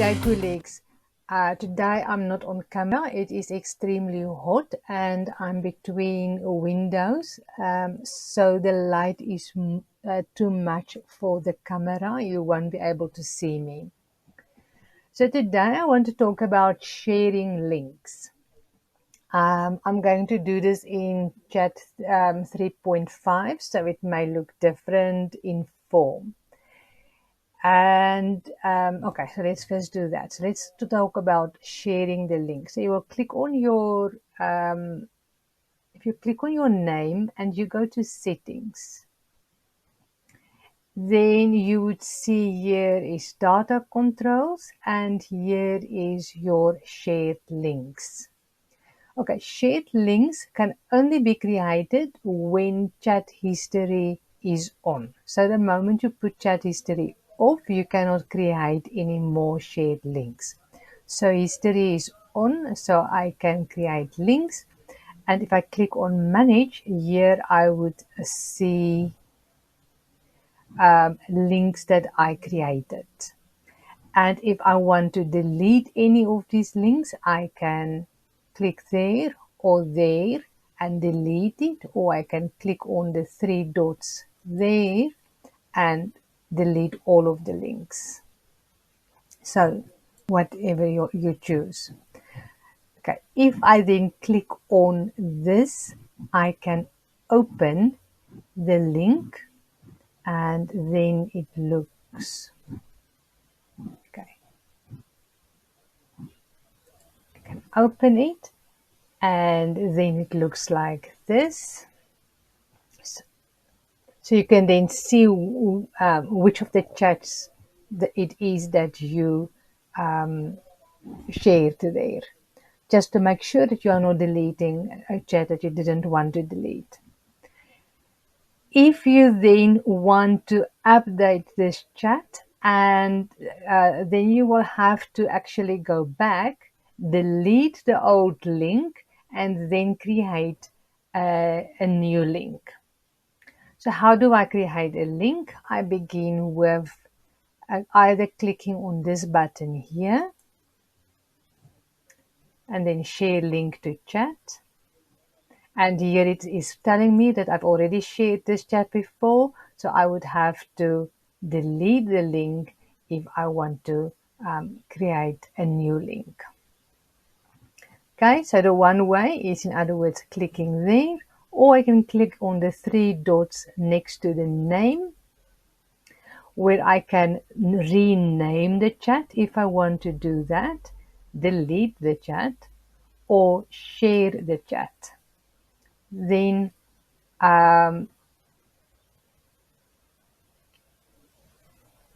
Day colleagues. Today I'm not on camera. It is extremely hot and I'm between windows, so the light is too much for the camera. You won't be able to see me. So today I want to talk about sharing links. I'm going to do this in chat 3.5, so it may look different in form. And okay, so let's first do that. So let's talk about sharing the link. So you will click on your, if you click on your name and you go to settings, then you would see here is data controls and here is your shared links. Okay, shared links can only be created when chat history is on. So the moment you put chat history off, you cannot create any more shared links. So history is on, so I can create links. And if I click on manage, here I would see links that I created. And if I want to delete any of these links, I can click there or there and delete it, or I can click on the three dots there and delete all of the links. So whatever you choose. Okay, if I then click on this, I can open the link and then it looks, okay, I can open it and then it looks like this. So you can then see which of the chats it is that you shared there, just to make sure that you are not deleting a chat that you didn't want to delete. If you then want to update this chat, and then you will have to actually go back, delete the old link, and then create a new link. So how do I create a link? I begin with either clicking on this button here and then share link to chat. And here it is telling me that I've already shared this chat before, so I would have to delete the link if I want to create a new link. Okay, so the one way is, in other words, clicking there, or I can click on the three dots next to the name, where I can rename the chat if I want to do that, delete the chat, or share the chat. Then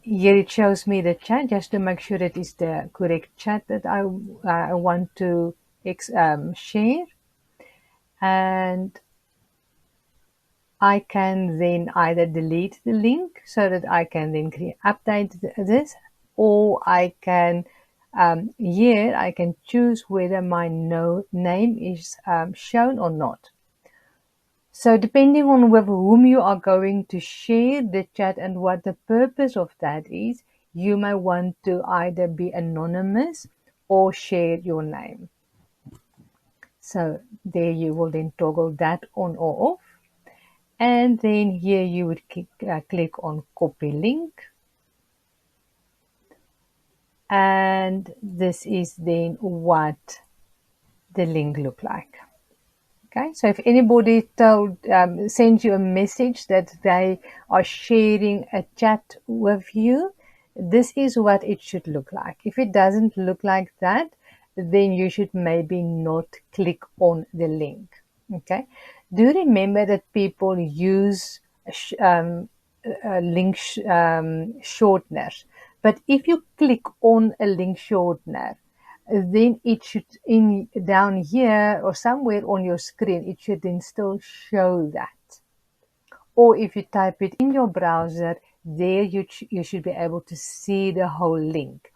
here it shows me the chat just to make sure it is the correct chat that I want to share. And I can then either delete the link so that I can then update this, or I can, here I can choose whether my name is shown or not. So depending on with whom you are going to share the chat and what the purpose of that is, you may want to either be anonymous or share your name. So there you will then toggle that on or off. And then here you would click on copy link. And this is then what the link look like. Okay, so if anybody sends you a message that they are sharing a chat with you, this is what it should look like. If it doesn't look like that, then you should maybe not click on the link. Okay, do remember that people use link shorteners, but if you click on a link shortener, then it should, down here or somewhere on your screen, it should then still show that. Or if you type it in your browser, there you should be able to see the whole link.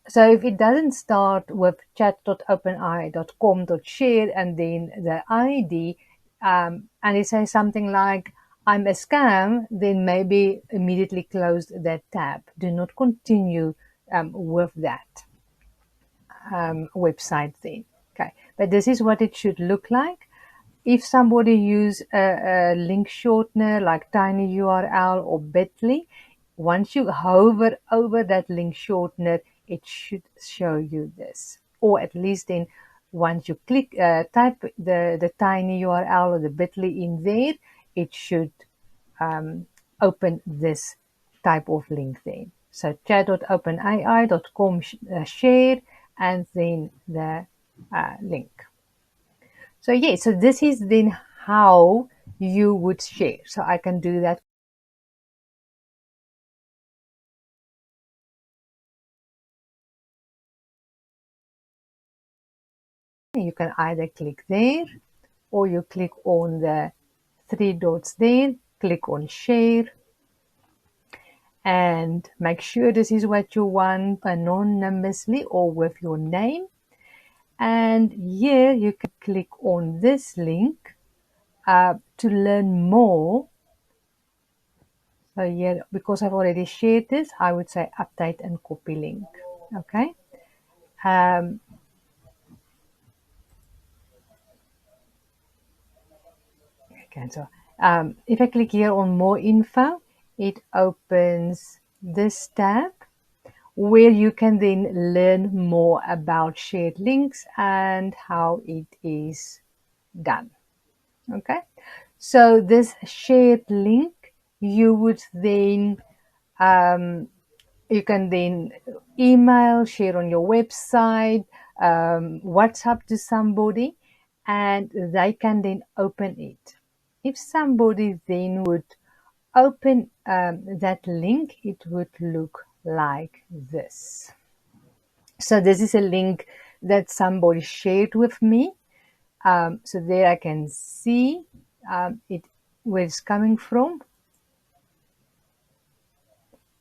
So if it doesn't start with chat.openai.com.share and then the ID, and it says something like, I'm a scam, then maybe immediately close that tab. Do not continue with that website then. Okay, but this is what it should look like. If somebody use a link shortener like tiny URL or bit.ly, once you hover over that link shortener, it should show you this. Or at least then once you type the tiny URL or the bit.ly in there, it should open this type of link there. So chat.openai.com share and then the link. So yeah, so this is then how you would share. So I can do that. You can either click there or you click on the three dots there, click on share and make sure this is what you want anonymously or with your name. And here you can click on this link to learn more. So here, because I've already shared this, I would say update and copy link. Okay. Um, okay, so if I click here on more info, it opens this tab where you can then learn more about shared links and how it is done. Okay, so this shared link, you would then you can then email, share on your website, WhatsApp to somebody, and they can then open it. If somebody then would open that link, it would look like this. So this is a link that somebody shared with me. So there I can see it where it's coming from.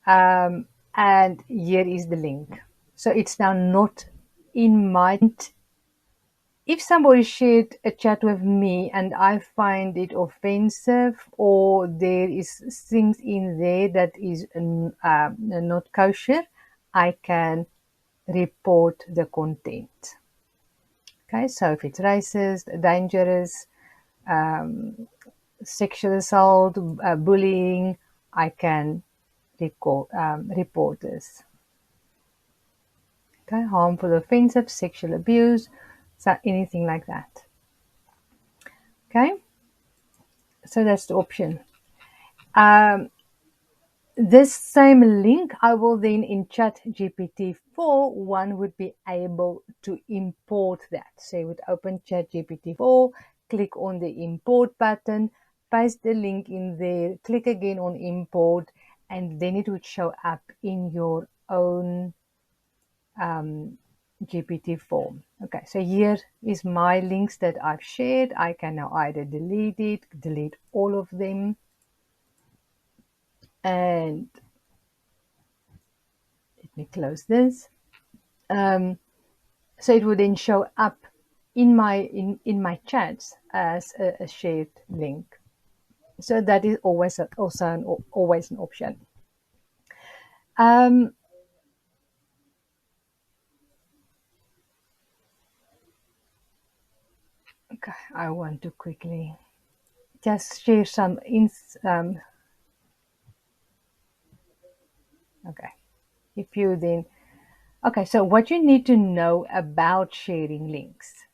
And here is the link. So it's now not in my. If somebody shared a chat with me and I find it offensive or there is things in there that is not kosher, I can report the content. Okay, so if it's racist, dangerous, sexual assault, bullying, I can report this. Okay, harmful, offensive, sexual abuse, so anything like that. Okay, so that's the option. This same link, I will then in ChatGPT 4, one would be able to import that. So you would open ChatGPT 4, click on the import button, paste the link in there, click again on import, and then it would show up in your own GPT form. Okay, so here is my links that I've shared. I can now either delete it, delete all of them, and let me close this. So it would then show up in my chats as a shared link. So that is always always an option. Um, okay, I want to quickly just share some okay. If you then okay, so what you need to know about sharing links.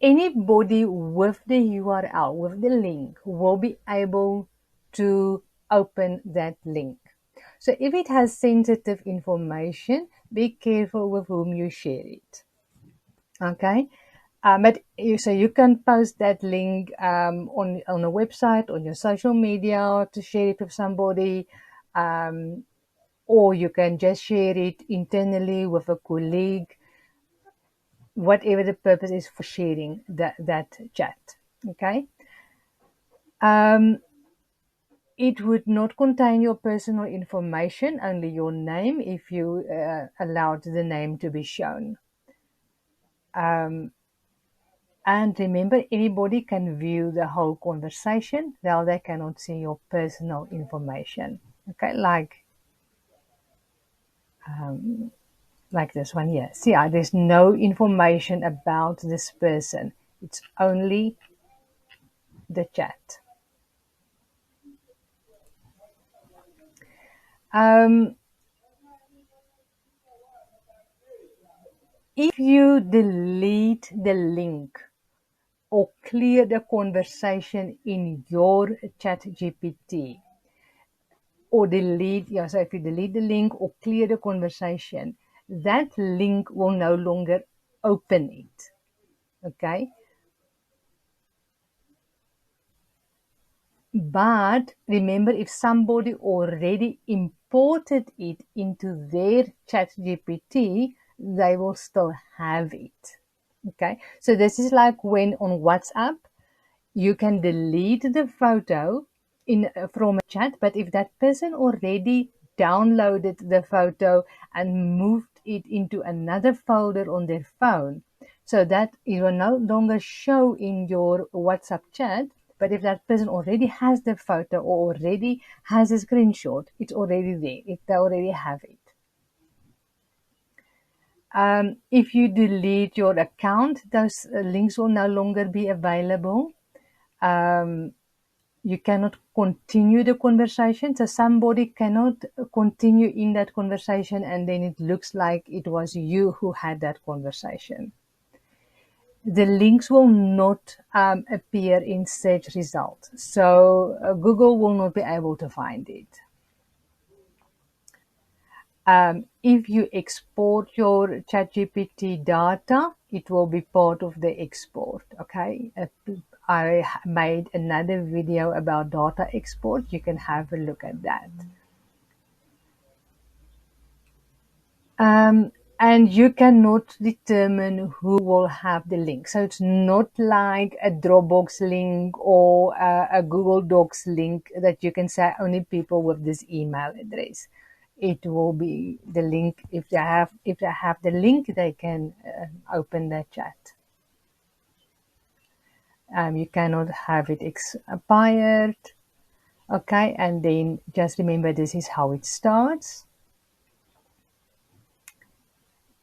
Anybody with the URL, with the link, will be able to open that link. So if it has sensitive information, be careful with whom you share it. Okay. So you can post that link on a website, on your social media to share it with somebody, or you can just share it internally with a colleague, whatever the purpose is for sharing that chat. Okay. It would not contain your personal information, only your name if you allowed the name to be shown. And remember, anybody can view the whole conversation, though they cannot see your personal information. Okay, like this one here. See, there's no information about this person. It's only the chat. Um, if you delete the link or clear the conversation in your chat GPT, or delete, yeah, so if you delete the link or clear the conversation, that link will no longer open it. Okay. But remember, if somebody already imported it into their chat GPT, they will still have it. Okay. So this is like when on WhatsApp, you can delete the photo in from a chat, but if that person already downloaded the photo and moved it into another folder on their phone, so that it will no longer show in your WhatsApp chat. But if that person already has the photo or already has a screenshot, it's already there. They already have it. If you delete your account, those links will no longer be available. Um, you cannot continue the conversation. So somebody cannot continue in that conversation and then it looks like it was you who had that conversation. The links will not appear in search results. So Google will not be able to find it. If you export your ChatGPT data, it will be part of the export. Okay. I made another video about data export. You can have a look at that. And you cannot determine who will have the link. So it's not like a Dropbox link or a Google Docs link that you can say only people with this email address. It will be the link. If they have the link, they can open the chat. You cannot have it expired. Okay, and then just remember this is how it starts.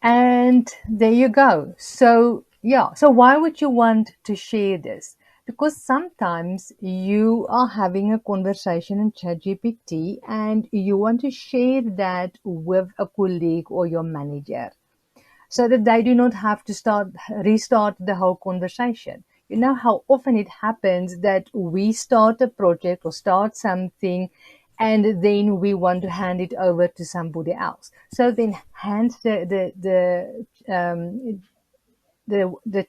And there you go. So, yeah. So, why would you want to share this? Because sometimes you are having a conversation in ChatGPT and you want to share that with a colleague or your manager so that they do not have to restart the whole conversation. You know how often it happens that we start a project or start something and then we want to hand it over to somebody else. So then hand the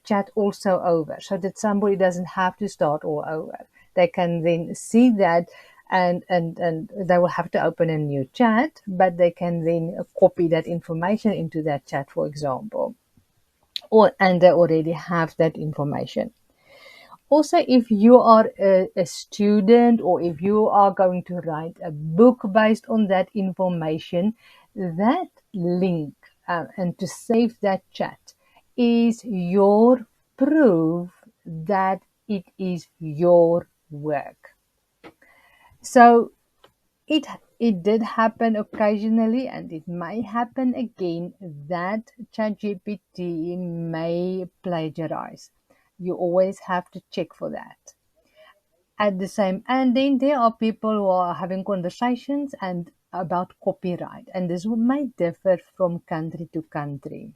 chat also over so that somebody doesn't have to start all over. They can then see that and they will have to open a new chat, but they can then copy that information into that chat, for example, and they already have that information. Also, if you are a student or if you are going to write a book based on that information, that link and to save that chat is your proof that it is your work. So it it did happen occasionally and it may happen again that ChatGPT may plagiarize. You always have to check for that. At the same, and then there are people who are having conversations and about copyright, and this may differ from country to country.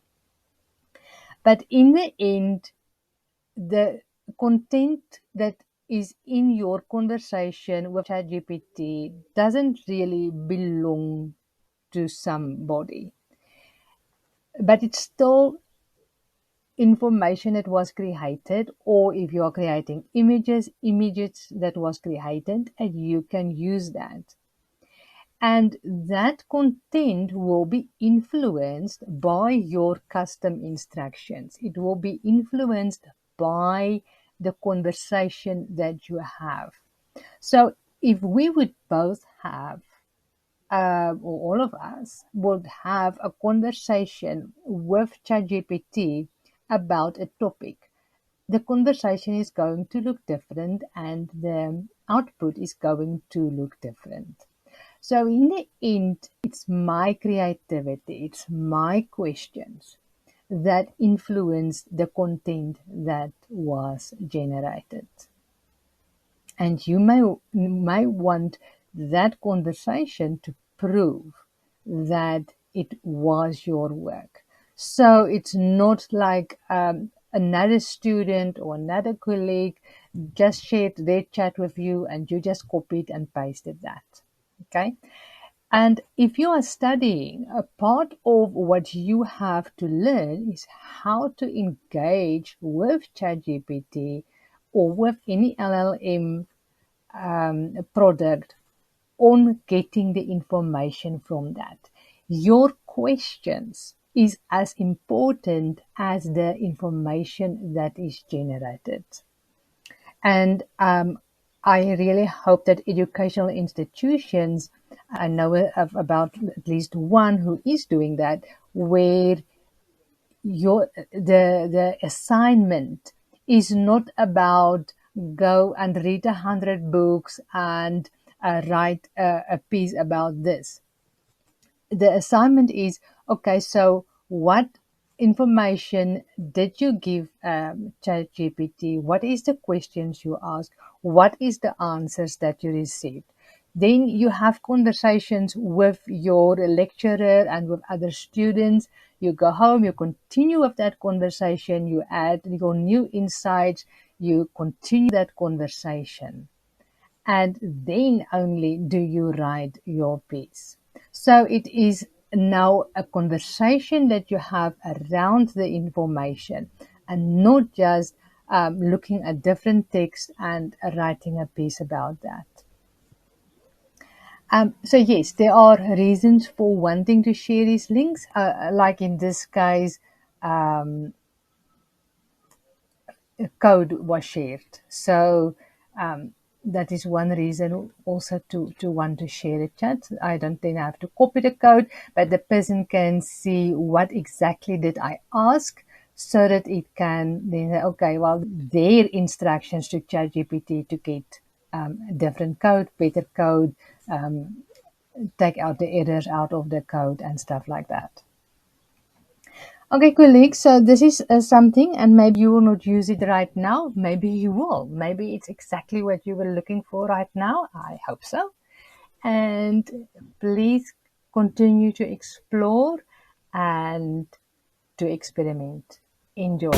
But in the end, the content that is in your conversation with ChatGPT doesn't really belong to somebody, but it's still information that was created, or if you are creating images that was created, and you can use that. And that content will be influenced by your custom instructions. It will be influenced by the conversation that you have. So if we would both have, or all of us would have a conversation with ChatGPT about a topic, the conversation is going to look different and the output is going to look different. So in the end, it's my creativity, it's my questions that influence the content that was generated. And you may want that conversation to prove that it was your work. So it's not like another student or another colleague just shared their chat with you and you just copied and pasted that. Okay. And if you are studying, a part of what you have to learn is how to engage with ChatGPT or with any LLM product on getting the information from that. Your questions is as important as the information that is generated. And I really hope that educational institutions, I know of about at least one who is doing that, where the assignment is not about go and read 100 books and write a piece about this. The assignment is, okay, so what information did you give ChatGPT? What is the questions you ask? What is the answers that you received? Then you have conversations with your lecturer and with other students. You go home, you continue with that conversation, you add your new insights, you continue that conversation, and then only do you write your piece. So it is now a conversation that you have around the information and not just looking at different text and writing a piece about that. So yes, there are reasons for wanting to share these links. Like in this case, code was shared. So that is one reason also to want to share a chat. I don't then have to copy the code, but the person can see what exactly did I ask, so that it can then say, okay, well, their instructions to ChatGPT to get different code, better code, take out the errors out of the code and stuff like that. Okay, colleagues, so this is something, and maybe you will not use it right now. Maybe you will. Maybe it's exactly what you were looking for right now. I hope so. And please continue to explore and to experiment. Enjoy.